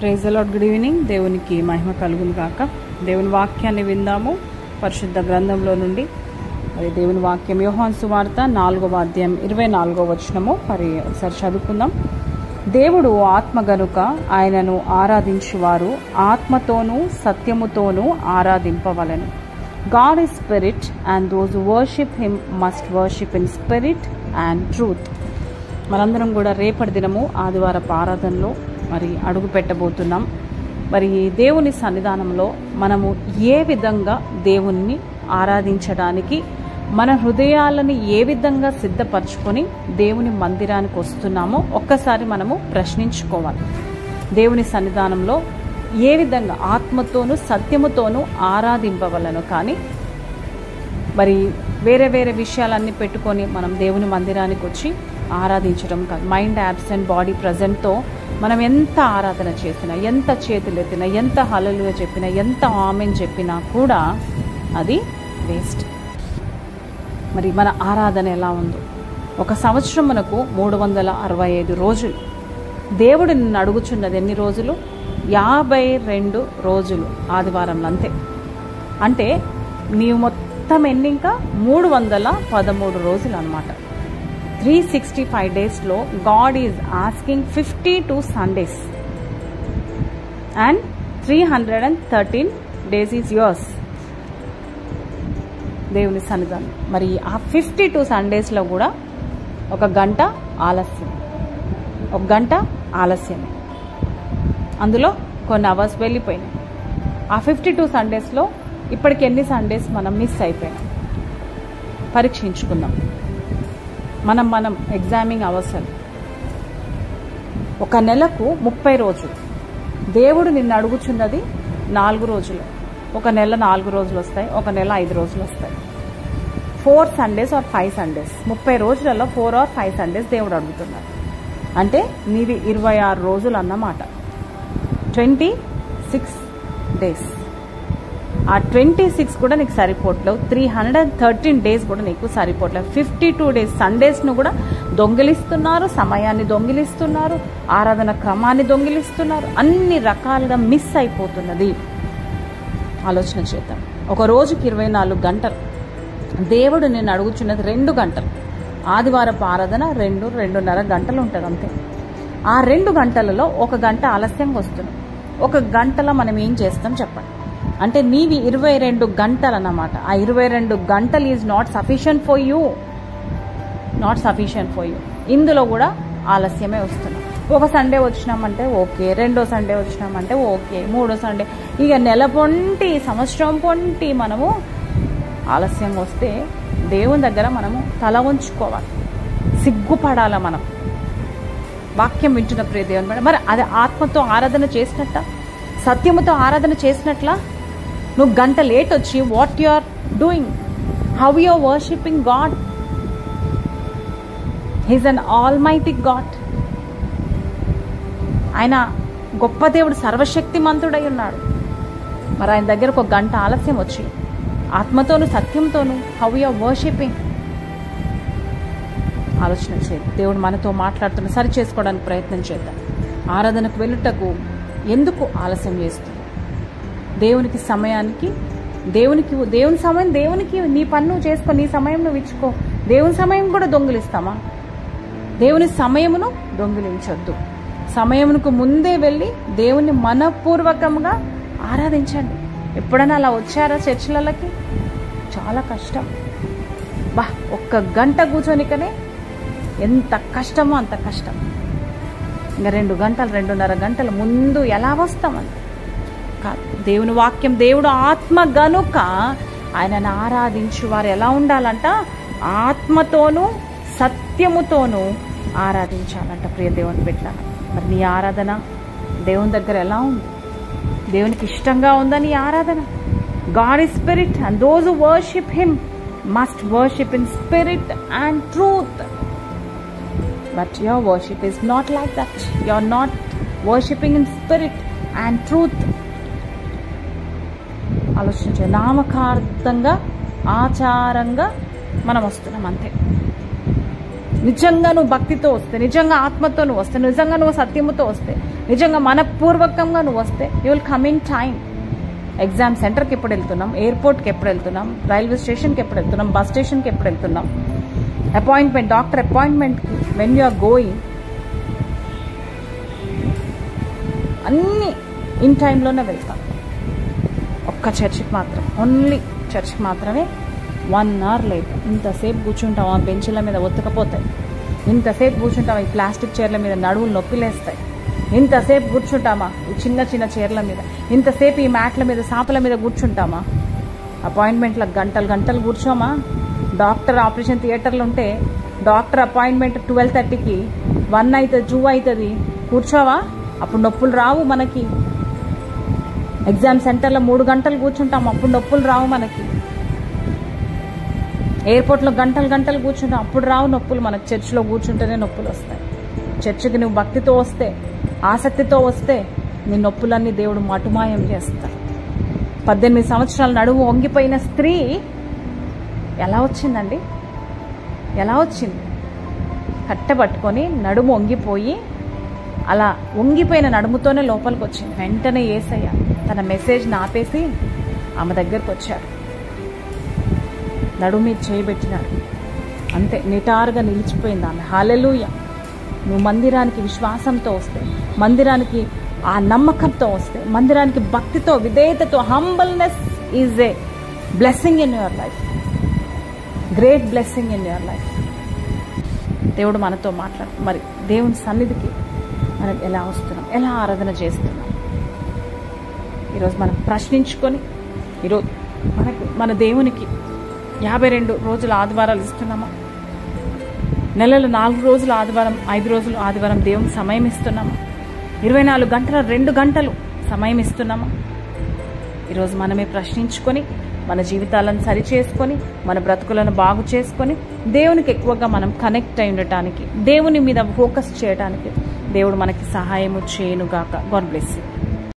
Praise the lord. Good evening. దేవునికి మహిమ కలుగును గాక. దేవుని వాక్యాన్ని విందాము పరిశుద్ధ గ్రంథంలో నుండి. మరి దేవుని వాక్యం యోహాను సువార్త 4వ అధ్యాయం 24వ వచనము. మరి ఒకసారి చదువుకుందాం. దేవుడు ఆత్మ గనుక ఆయనను ఆరాధించువారు ఆత్మతోనూ సత్యముతోనూ ఆరాధింపవలెను. God is spirit and those who worship him must worship in spirit and truth. మనందరం కూడా రేపటి దినము ఆదివారపు ఆరాధనలో మరి అడుగు పెట్టబోతున్నాం. మరి దేవుని సన్నిధానంలో మనము ఏ విధంగా దేవుణ్ణి ఆరాధించడానికి మన హృదయాలని ఏ విధంగా సిద్ధపరచుకొని దేవుని మందిరానికి వస్తున్నామో ఒక్కసారి మనము ప్రశ్నించుకోవాలి. దేవుని సన్నిధానంలో ఏ విధంగా ఆత్మతోనూ సత్యముతోనూ ఆరాధింపవలను. కానీ మరి వేరే వేరే విషయాలన్నీ పెట్టుకొని మనం దేవుని మందిరానికి వచ్చి ఆరాధించడం కాదు. మైండ్ యాబ్సెంట్, బాడీ ప్రజెంట్తో మనం ఎంత ఆరాధన చేసినా, ఎంత చేతులెత్తినా, ఎంత హల్లెలూయా చెప్పినా, ఎంత ఆమెన్ చెప్పినా కూడా అది వేస్ట్. మరి మన ఆరాధన ఎలా ఉందో, ఒక సంవత్సరం మనకు 365 రోజులు. దేవుడు నిన్ను అడుగుచున్నది ఎన్ని రోజులు? 52 రోజులు ఆదివారంలో. అంతే. అంటే నీవు మొత్తం ఎన్ని? ఇంకా 313 రోజులు అన్నమాట. 365 డేస్లో God is asking 52 Sundays and 313 days is yours. దేవుని సన్నిధానం. మరి ఆ 52 సండేస్లో కూడా ఒక గంట ఆలస్యం, ఒక గంట ఆలస్యమే. అందులో కొన్ని అవర్స్ వెళ్ళిపోయినాయి. ఆ 52 సండేస్లో ఇప్పటికి ఎన్ని సండేస్ మనం మిస్ అయిపోయినాం? పరీక్షించుకుందాం. మనం ఎగ్జామింగ్ అవసరం. ఒక నెలకు 30 రోజులు. దేవుడు నిన్ను అడుగుచున్నది 4 రోజులు. ఒక నెల 4 రోజులు వస్తాయి, ఒక నెల 5 రోజులు వస్తాయి. 4 సండేస్ ఆర్ 5 సండేస్. 30 రోజులలో 4 ఆర్ 5 సండేస్ దేవుడు అడుగుతున్నాడు. అంటే నీది 26 రోజులు అన్నమాట. 26 డేస్. ఆ 26 కూడా నీకు సరిపోవట్లేవు. 313 డేస్ కూడా నీకు సరిపోవట్లేదు. 52 డేస్ సండేస్ను కూడా దొంగిలిస్తున్నారు, సమయాన్ని దొంగిలిస్తున్నారు, ఆరాధన క్రమాన్ని దొంగిలిస్తున్నారు. అన్ని రకాలుగా మిస్ అయిపోతున్నది. ఆలోచన చేద్దాం. ఒక రోజుకి 24 గంటలు. దేవుడు నేను అడుగుచున్నది 2 గంటలు. ఆదివారపు ఆరాధన 2-2.5 గంటలు ఉంటుంది అంతే. ఆ 2 గంటలలో 1 గంట ఆలస్యంగా వస్తున్నాం. 1 గంటలో మనం ఏం చేస్తాం చెప్పండి? అంటే నీవి 22 గంటలు అన్నమాట. ఆ 22 గంటలు is not sufficient for you, not sufficient for you. ఇందులో కూడా ఆలస్యమే వస్తున్నాం. ఒక సండే వచ్చినామంటే ఓకే, 2వ సండే వచ్చినామంటే ఓకే, 3వ సండే, ఇక నెల పొంటి సంవత్సరం పొంటి మనము ఆలస్యంగా వస్తే దేవుని దగ్గర మనము తల ఉంచుకోవాలి, సిగ్గుపడాల. మనం వాక్యం వింటున్న ప్రియ దేవుని, మరి అది ఆత్మతో ఆరాధన చేసినట్ట, సత్యముతో ఆరాధన చేసినట్లా? నువ్వు గంట లేట్ వచ్చి what you are doing? How you are worshipping God? He's an almighty God. ఆయన గొప్ప దేవుడు, సర్వశక్తిమంతుడై ఉన్నాడు. మరి ఆయన దగ్గర 1 గంట ఆలస్యం వచ్చి ఆత్మతోనూ సత్యంతోనూ హౌ యు ఆర్ వర్షిపింగ్? ఆలోచన చేద్దాం. దేవుడు మనతో మాట్లాడుతున్న సరి చేసుకోవడానికి ప్రయత్నం చేద్దాం. ఆరాధనకు వెళ్ళుటకు ఎందుకు ఆలస్యం చేస్తుంది? దేవునికి సమయానికి, దేవుని సమయం దేవునికి, నీ పని నువ్వు చేసుకో, నీ సమయం నువ్వు ఇచ్చుకో. దేవుని సమయం కూడా దొంగిలిస్తామా? దేవుని సమయమును దొంగిలించొద్దు. సమయమునకు ముందే వెళ్ళి దేవుని మనపూర్వకంగా ఆరాధించండి. ఎప్పుడైనా అలా వచ్చారా చర్చిలకి? చాలా కష్టం. 1 గంట కూర్చొనికనే ఎంత కష్టమో అంత కష్టం. ఇంకా 2 గంటలు 2.5 గంటల ముందు ఎలా వస్తామని కాదు. దేవుని వాక్యం, దేవుడు ఆత్మ గనుక ఆయనను ఆరాధించు వారు ఎలా ఉండాలంట? ఆత్మతోనూ సత్యముతోనూ ఆరాధించాలంట. ప్రియ దేవుని బిడ్డ, మరి నీ ఆరాధన దేవుని దగ్గర ఎలా ఉంది? దేవునికి ఇష్టంగా ఉందా నీ ఆరాధన? God is spirit and those who worship him must worship in spirit and truth. But your worship is not like that. You are not worshipping in spirit and truth. ఆలోచించే నామకార్థంగా, ఆచారంగా మనం వస్తున్నాం అంతే. నిజంగా నువ్వు భక్తితో వస్తే, నిజంగా ఆత్మతో నువ్వు వస్తే, నిజంగా నువ్వు సత్యముతో వస్తే, నిజంగా మనపూర్వకంగా నువ్వు వస్తే you will come in time. Exam సెంటర్కి ఎప్పుడు వెళ్తున్నాం, ఎయిర్పోర్ట్కి ఎప్పుడు వెళ్తున్నాం, రైల్వే స్టేషన్కి ఎప్పుడు వెళ్తున్నాం, బస్ స్టేషన్కి ఎప్పుడు వెళ్తున్నాం, అపాయింట్మెంట్, డాక్టర్ అపాయింట్మెంట్కి వెన్ యు ఆర్ గోయింగ్, అన్నీ ఇన్ టైంలోనే వెళ్తాం. ఒక్క చర్చికి మాత్రం, ఓన్లీ చర్చికి మాత్రమే 1 hour లేట్. ఇంతసేపు కూర్చుంటాం ఆ బెంచ్ల మీద ఒత్తుకపోతాయి, ఇంతసేపు కూర్చుంటాం ఈ ప్లాస్టిక్ చైర్ల మీద నడువులు నొప్పిలేస్తాయి, ఇంతసేపు కూర్చుంటామా ఈ చిన్న చిన్న చైర్ల మీద, ఇంతసేపు ఈ మ్యాట్ల మీద సాపల మీద కూర్చుంటామా, అపాయింట్మెంట్లకు గంటలు గంటలు కూర్చోమా. డాక్టర్ ఆపరేషన్ థియేటర్లు ఉంటే డాక్టర్ అపాయింట్మెంట్ 12:30కి 1 అవుతుంది 2 అవుతుంది, కూర్చోవా? అప్పుడు నొప్పులు రావు మనకి. ఎగ్జామ్ సెంటర్లో 3 గంటలు కూర్చుంటాం, అప్పుడు నొప్పులు రావు మనకి. ఎయిర్పోర్ట్లో గంటలు గంటలు కూర్చుంటాం, అప్పుడు రావు నొప్పులు మనకి. చర్చిలో కూర్చుంటేనే నొప్పులు వస్తాయి. చర్చికి నువ్వు భక్తితో వస్తే, ఆసక్తితో వస్తే నీ నొప్పులన్నీ దేవుడు మటుమాయం చేస్తాడు. 18 సంవత్సరాల నడుము వంగిపోయిన స్త్రీ ఎలా వచ్చిందండి? ఎలా వచ్చింది? కట్టెపట్టుకొని నడుము వంగిపోయి, అలా వంగిపోయిన నడుముతోనే లోపలికి వచ్చింది. వెంటనే యేసయ్య తన మెసేజ్ని ఆపేసి ఆమె దగ్గరకు వచ్చాడు, నడుము మీద చేయబెట్టినాడు. అంతే, నిటారుగా నిలిచిపోయింది ఆమె. హల్లెలూయా. నువ్వు మందిరానికి విశ్వాసంతో వస్తే, మందిరానికి ఆ నమ్మకంతో వస్తే, మందిరానికి భక్తితో, విధేయతతో, humbleness is a blessing in your life, great blessing in your life. దేవుడు మనతో మాట్లాడు. మరి దేవుని సన్నిధికి మనం ఎలా వస్తున్నాం, ఎలా ఆరాధన చేస్తున్నాం? ఈరోజు మనం ప్రశ్నించుకొని, ఈరోజు మన దేవునికి 52 రోజుల ఆదివారాలు ఇస్తున్నామా? నెలలో 4 రోజులు ఆదివారం, 5 రోజులు ఆదివారం దేవునికి సమయం ఇస్తున్నామా? 24 గంటల 2 గంటలు సమయం ఇస్తున్నామా? ఈరోజు మనమే ప్రశ్నించుకొని, మన జీవితాలను సరిచేసుకొని, మన బ్రతుకులను బాగు చేసుకొని, దేవునికి ఎక్కువగా మనం కనెక్ట్ అయి ఉండటానికి, దేవుని మీద ఫోకస్ చేయడానికి దేవుడు మనకి సహాయము చేయనుగాక. God bless you.